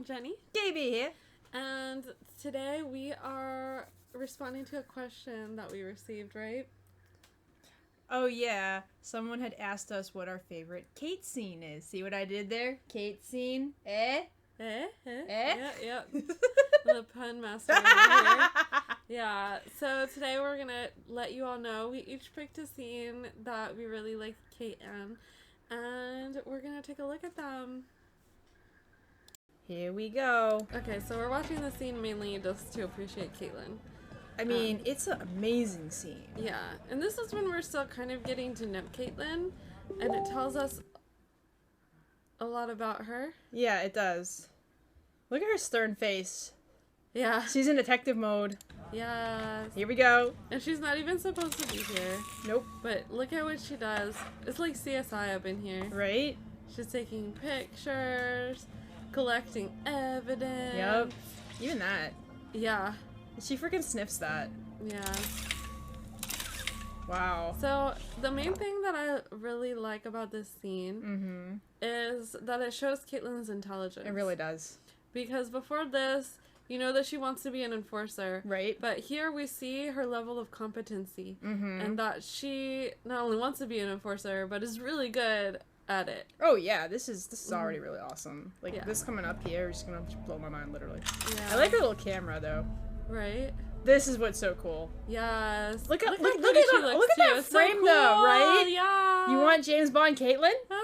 Jenny. KB here. And today we are responding to a question that we received, right? Oh yeah, someone had asked us what our favorite Kate scene is. See what I did there? Kate scene. Yeah. The pun master over here. Yeah, so today we're going to let you all know we each picked a scene that we really like Kate in, and we're going to take a look at them. Here we go. Okay, so we're watching the scene mainly just to appreciate Caitlyn. I mean, it's an amazing scene. Yeah, and this is when we're still kind of getting to know Caitlyn, and it tells us a lot about her. Yeah, it does. Look at her stern face. Yeah. She's in detective mode. Yes. Here we go. And she's not even supposed to be here. Nope. But look at what she does. It's like CSI up in here. Right? She's taking pictures, collecting evidence. Yep. Even that. Yeah. She freaking sniffs that. Yeah. Wow. So the main thing that I really like about this scene is that it shows Caitlyn's intelligence. It really does. Because before this, you know that she wants to be an enforcer. Right. But here we see her level of competency. And that she not only wants to be an enforcer, but is really good at it. Oh yeah, this is already really awesome. Like this coming up here is gonna blow my mind literally. Yeah. I like her little camera though. Right? This is what's so cool. Yes. Look at how look pretty at she that, looks, too. that It's frame so cool. though, right? Yeah. You want James Bond Caitlyn? Ah.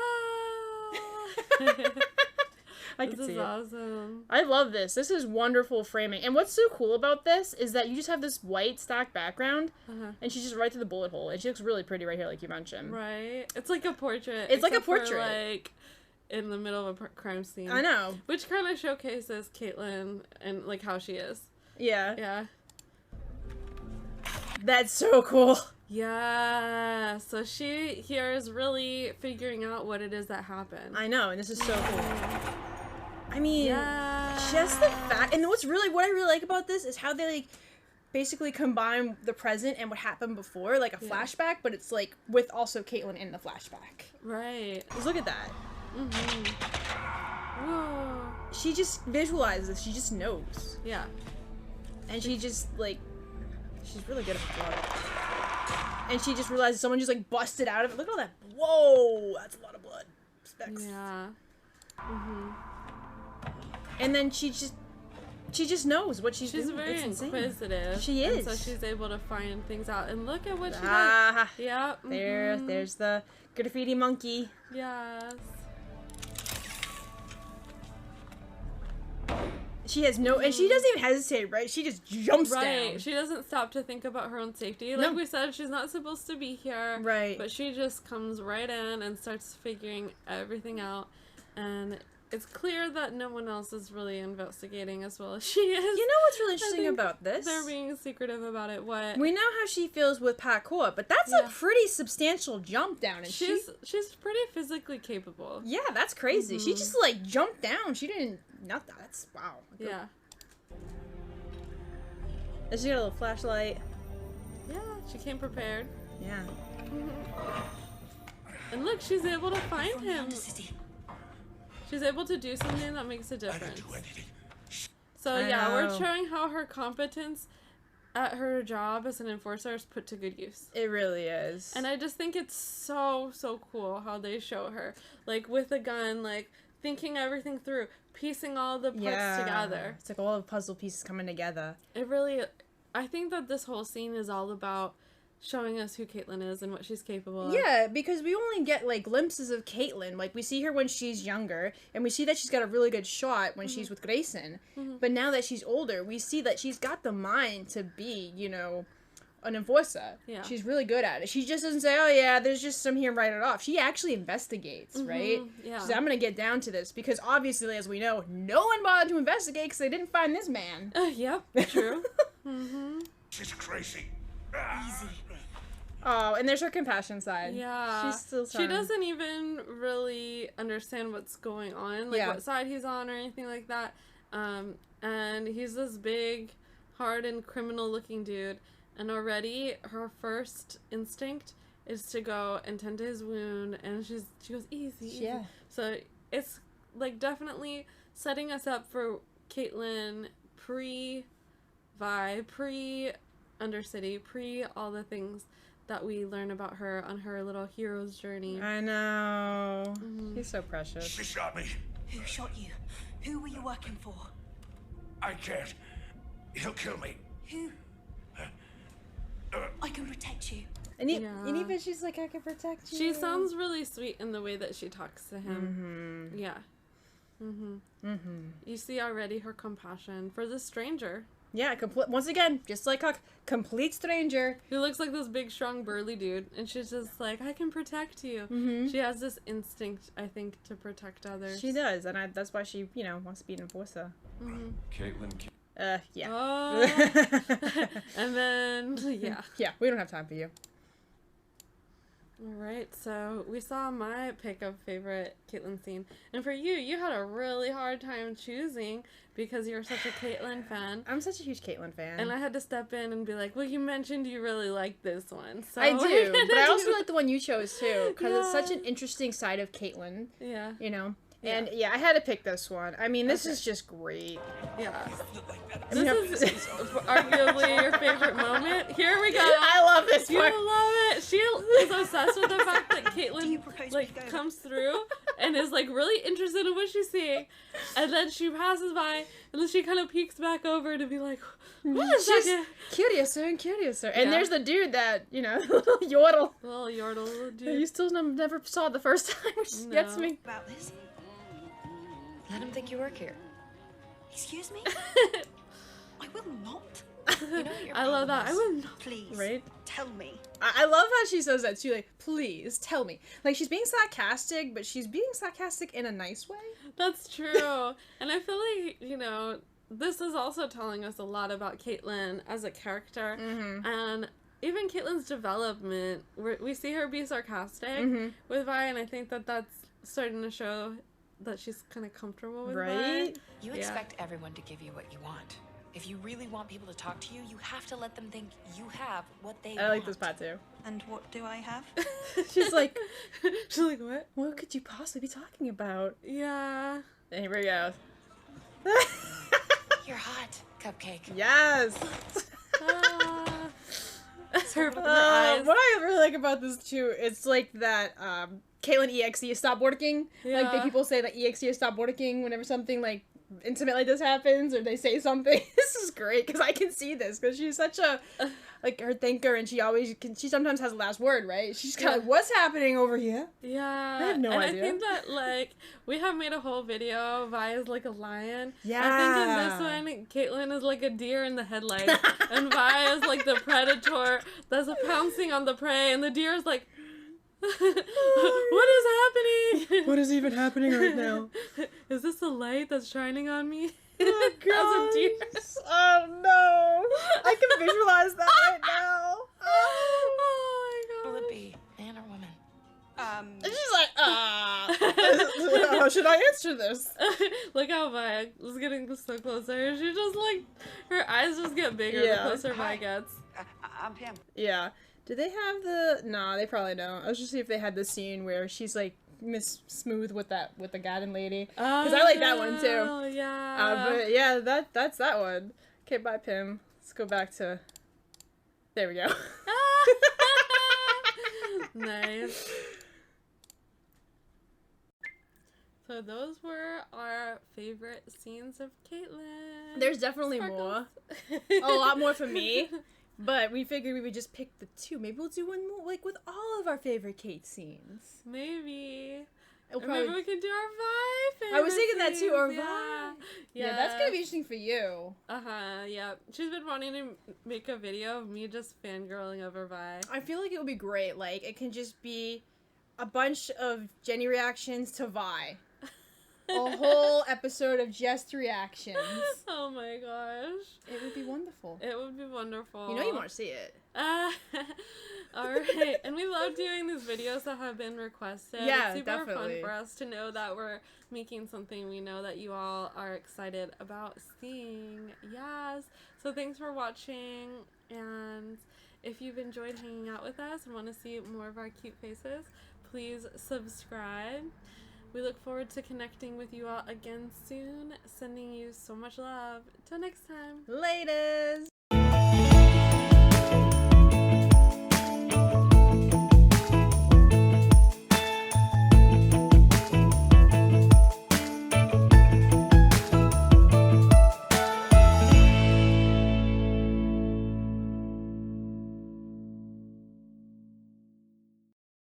I can see it. This is awesome. I love this. This is wonderful framing. And what's so cool about this is that you just have this white stacked background, and she's just right through the bullet hole, and she looks really pretty right here, like you mentioned. Right. It's like a portrait. It's like a except for, portrait. like in the middle of a crime scene. I know. Which kind of showcases Caitlyn and like how she is. Yeah. Yeah. That's so cool. Yeah. So she here is really figuring out what it is that happened. I know, and this is so cool. I mean, yeah. just the fact, and what I really like about this is how they like basically combine the present and what happened before, like a flashback, but it's like with also Caitlyn in the flashback. Right. Just look at that. Whoa. She just visualizes. She just knows. Yeah. And she just like, she's really good at blood. And she just realizes someone just like busted out of it. Look at all that. Whoa, that's a lot of blood. Specs. Yeah. And then she just knows what she's doing. She's very it's inquisitive. She is. And so she's able to find things out. And look at what she does. Yeah. There's the graffiti monkey. Yes. She has no, and she doesn't even hesitate, right? She just jumps down. She doesn't stop to think about her own safety. Like we said, she's not supposed to be here. Right. But she just comes right in and starts figuring everything out. And it's clear that no one else is really investigating as well as she is. You know what's really interesting about this? They're being secretive about it. What? We know how she feels with Pat Court, but that's a pretty substantial jump down. And she's pretty physically capable. Yeah, that's crazy. She just like jumped down. She didn't. Nothing. That's wow. Yeah. And she got a little flashlight. Yeah, she came prepared. Yeah. And look, she's able to find him. She's able to do something that makes a difference. So yeah, we're showing how her competence at her job as an enforcer is put to good use. It really is. And I just think it's so cool how they show her, like with a gun, like thinking everything through, piecing all the parts together. It's like all the puzzle pieces coming together. It really, I think that this whole scene is all about showing us who Caitlyn is and what she's capable of. Yeah, because we only get like glimpses of Caitlyn. Like we see her when she's younger, and we see that she's got a really good shot when she's with Grayson. But now that she's older, we see that she's got the mind to be, you know, an enforcer. Yeah. She's really good at it. She just doesn't say, oh yeah, there's just some here, write it off. She actually investigates, right? Yeah. She's like, I'm gonna get down to this, because obviously, as we know, no one bothered to investigate because they didn't find this man. Yep, true. She's crazy. Easy. Oh, and there's her compassion side. Yeah. She's still She doesn't even really understand what's going on, like what side he's on or anything like that. And he's this big, hardened, criminal-looking dude. And already, her first instinct is to go and tend to his wound, and she goes, easy. Yeah. So it's, like, definitely setting us up for Caitlyn pre-Vi, pre-Undercity, pre all the things that we learn about her on her little hero's journey. I know. He's so precious. She shot me. Who shot you? Who were you working for? I can't. He'll kill me. Who? I can protect you. And even she's like, I can protect you. She sounds really sweet in the way that she talks to him. Yeah. You see already her compassion for the stranger. Yeah, once again, just like Huck, complete stranger. He looks like this big, strong, burly dude, and she's just like, I can protect you. She has this instinct, I think, to protect others. She does, and that's why she, wants to be an enforcer. Caitlyn. Yeah. Oh. And then, yeah. Yeah, we don't have time for you. Alright, so we saw my pick of favorite Caitlyn scene. And for you, you had a really hard time choosing because you're such a Caitlyn fan. I'm such a huge Caitlyn fan. And I had to step in and be like, well, you mentioned you really like this one. So I do, but I also like the one you chose too, because it's such an interesting side of Caitlyn. Yeah. And I had to pick this one. I mean, this is just great. Yeah. This is arguably your favorite moment. Here we go. I love this You part. love it. She is obsessed with the fact that Caitlyn comes through and is really interested in what she's seeing, and then she passes by, and then she kind of peeks back over to be like, "What is that?" Curiouser and curiouser. And Yeah. there's the dude that little yordle. Little yordle That you dude. still never saw the first time, which gets me. About this? Let him think you work here. Excuse me? I will not. You know what your I love that. I problem would. Please. Right? Tell me. I love how she says that too. Like, please tell me. Like, she's being sarcastic, but she's being sarcastic in a nice way. That's true. And I feel like, this is also telling us a lot about Caitlyn as a character. And even Caitlyn's development, we see her be sarcastic with Vi, and I think that that's starting to show that she's kind of comfortable with Right? Vi. You expect everyone to give you what you want. If you really want people to talk to you, you have to let them think you have what they want. I like this part too. And what do I have? She's like, What? what could you possibly be talking about? Yeah. And here we go. You're hot, Cupcake. Yes! Her eyes. What I really like about this too, it's like that Caitlyn EXE stopped working. Like the people say that EXE stopped working whenever something like intimate like this happens, or they say something. This is great because I can see this because she's such a her thinker, and she sometimes has the last word, right? She's kind of like, what's happening over here? Yeah. I have no idea. I think that we have made a whole video. Vi is like a lion. Yeah. I think in this one, Caitlyn is like a deer in the headlights, and Vi is like the predator that's pouncing on the prey, and the deer is like, what is happening? What is even happening right now? Is this the light that's shining on me? Oh, As a deer. Oh no! I can visualize that right now. Oh my Will god. it be man or woman? And she's like, how should I answer this? Look how Vi is getting so closer. She just her eyes just get bigger the closer Vi gets. I'm Pam. Yeah. Do they have the? No, they probably don't. I was just see if they had the scene where she's like Miss Smooth with the garden lady. Because I like that one too. Oh yeah. But yeah, that's that one. Okay, bye Pim. Let's go back to. There we go. Nice. So those were our favorite scenes of Caitlyn. There's definitely more. A lot more for me. But we figured we would just pick the two. Maybe we'll do one more, with all of our favorite Kate scenes. Maybe. It'll Or maybe we could do our Vi favorite I was thinking that too, or scenes. Vi. Yeah. Yeah, that's gonna be interesting for you. Yeah. She's been wanting to make a video of me just fangirling over Vi. I feel like it would be great. Like, it can just be a bunch of Jenny reactions to Vi. A whole episode of just reactions. Oh my gosh. It would be wonderful. It would be wonderful. You know you want to see it. Alright. And we love doing these videos that have been requested. Yeah, it's super definitely. fun for us to know that we're making something we know that you all are excited about seeing. Yes. So thanks for watching, and if you've enjoyed hanging out with us and want to see more of our cute faces, please subscribe. We look forward to connecting with you all again soon. Sending you so much love. Till next time. Laters!